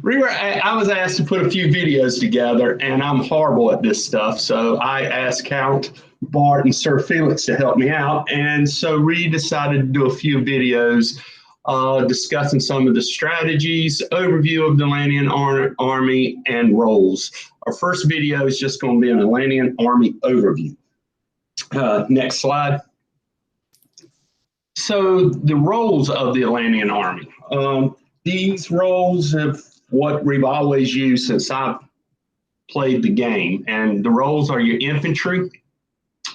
Reaver, I was asked to put a few videos together, and I'm horrible at this stuff. So I asked Count, Bart, and Sir Felix to help me out. And so Reed decided to do a few videos discussing some of the strategies, overview of the Atlantean Army, and roles. Our first video is just going to be an Atlantean Army overview. Next slide. So the roles of the Atlantean Army. These roles have what we've always used since I've played the game. And the roles are your infantry,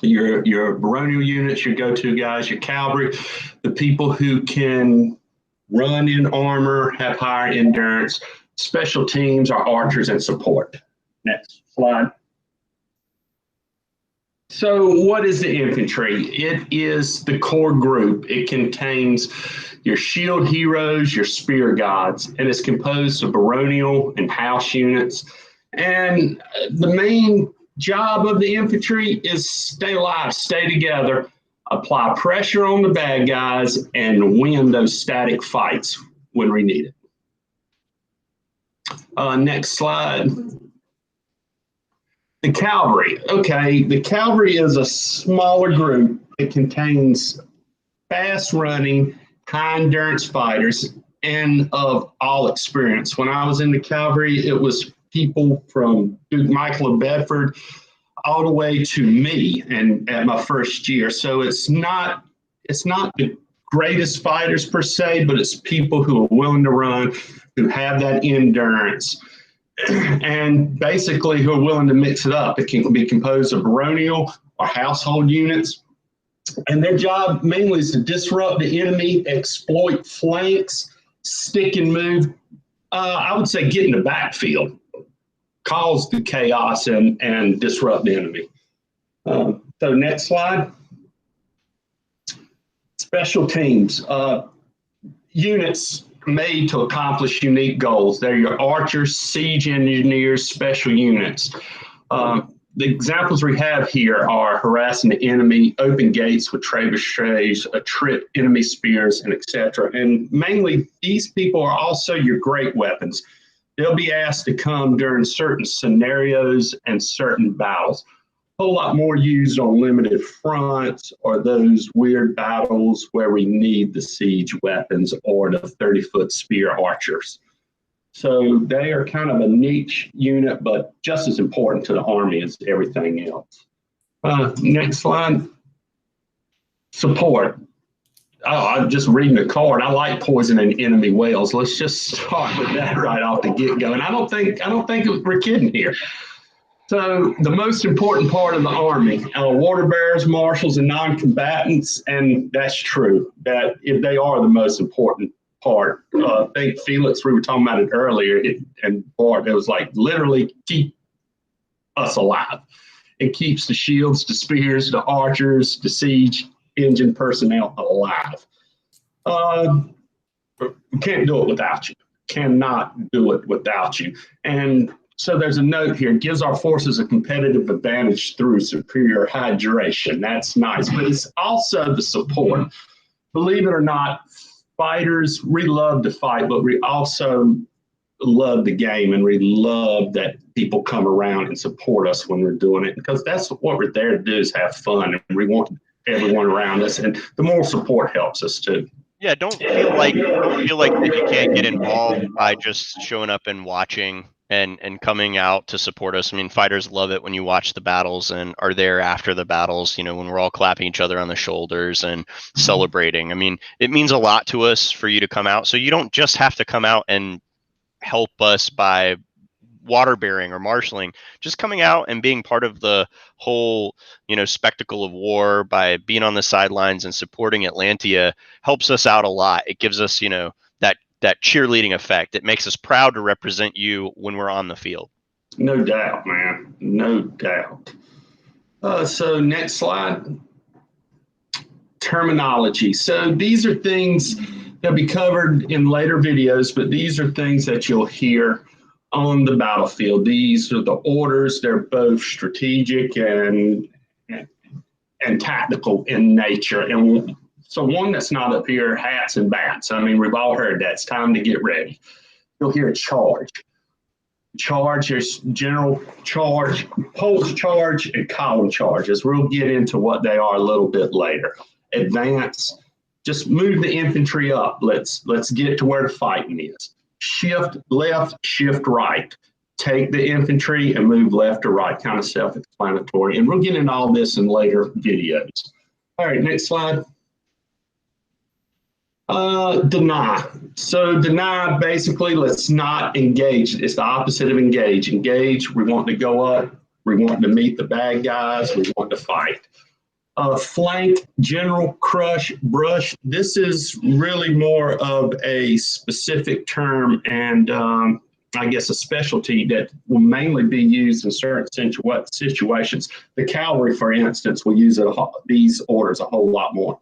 your baronial units, your go-to guys, your cavalry, the people who can run in armor, have higher endurance, special teams, our archers, and support. Next slide. So what is the infantry? It is the core group. It contains your shield heroes, your spear gods, and it's composed of baronial and house units. And the main job of the infantry is stay alive, stay together, apply pressure on the bad guys, and win those static fights when we need it. Next slide. The cavalry. Okay, the cavalry is a smaller group. It contains fast-running, high-endurance fighters and of all experience. When I was in the cavalry, it was people from Duke Michael of Bedford all the way to me and at my first year. So it's not the greatest fighters per se, but it's people who are willing to run, who have that endurance, and basically who are willing to mix it up. It can be composed of baronial or household units. And their job mainly is to disrupt the enemy, exploit flanks, stick and move. I would say get in the backfield, cause the chaos and disrupt the enemy. So next slide. Special teams, units made to accomplish unique goals. They're your archers, siege engineers, special units. The examples we have here are harassing the enemy, open gates with trebuchets, trip enemy spears, and etc. And mainly, these people are also your great weapons. They'll be asked to come during certain scenarios and certain battles. A whole lot more used on limited fronts or those weird battles where we need the siege weapons or the 30-foot spear archers. So they are kind of a niche unit, but just as important to the Army as everything else. Next slide. Support. Oh, I'm just reading the card. I like poisoning enemy whales. Let's just start with that right off the get-go. And I don't think we're kidding here. So the most important part of the Army, water bearers, marshals, and non-combatants, and that's true, that if they are the most important part. I think Felix, we were talking about it earlier, and Bart, it was like literally keep us alive. It keeps the shields, the spears, the archers, the siege engine personnel alive. We can't do it without you. Cannot do it without you. And so there's a note here, it gives our forces a competitive advantage through superior hydration. That's nice, but it's also the support. Believe it or not, fighters, we love to fight, but we also love the game, and we love that people come around and support us when we're doing it, because that's what we're there to do, is have fun, and we want everyone around us, and the more support helps us too. Yeah, don't feel like that you can't get involved by just showing up and watching and coming out to support us. I mean, fighters love it when you watch the battles and are there after the battles, you know, when we're all clapping each other on the shoulders and celebrating. I mean, it means a lot to us for you to come out. So you don't just have to come out and help us by water bearing or marshaling. Just coming out and being part of the whole, you know, spectacle of war by being on the sidelines and supporting Atlantia helps us out a lot. It gives us, you know, that cheerleading effect. It makes us proud to represent you when we're on the field. No doubt, man. No doubt. So next slide. Terminology. So these are things that'll be covered in later videos, but these are things that you'll hear on the battlefield. These are the orders. They're both strategic and tactical in nature. And so one that's not up here, hats and bats. I mean, we've all heard that. It's time to get ready. you'll hear charge. Charge, there's general charge, pulse charge, and column charges. We'll get into what they are a little bit later. Advance, just move the infantry up. Let's get to where the fighting is. Shift left, shift right. Take the infantry and move left or right, kind of self-explanatory. And we'll get into all this in later videos. All right, next slide. Deny. So deny, basically, let's not engage. It's the opposite of engage. Engage, we want to go up. We want to meet the bad guys. We want to fight. Flank, general, crush, brush. This is really more of a specific term and I guess a specialty that will mainly be used in certain situations. The cavalry, for instance, will use these orders a whole lot more.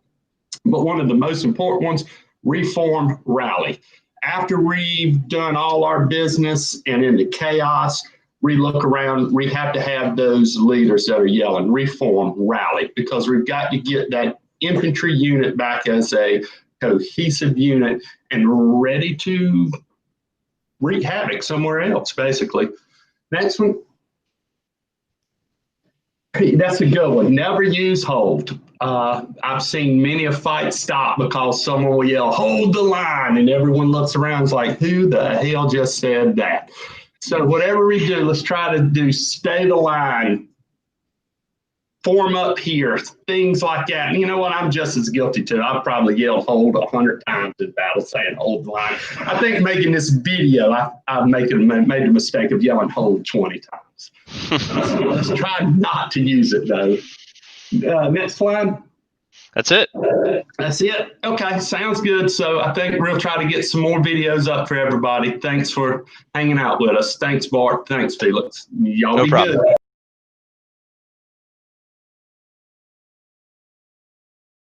But one of the most important ones, reform, rally. After we've done all our business and into chaos, we look around, we have to have those leaders that are yelling, reform, rally, because we've got to get that infantry unit back as a cohesive unit and ready to wreak havoc somewhere else, basically. Next one. That's a good one. Never use hold. I've seen many a fight stop because someone will yell, hold the line, and everyone looks around and is like, who the hell just said that? So whatever we do, let's try to do stay the line, form up here, things like that. And you know what? I'm just as guilty too. I've probably yelled hold 100 times in battle saying hold the line. I think making this video, I've made the mistake of yelling hold 20 times. Let's try not to use it though. Next slide. That's it. That's it. Okay, sounds good. So I think we'll try to get some more videos up for everybody. Thanks for hanging out with us. Thanks, Bart. Thanks, Felix. Y'all be good.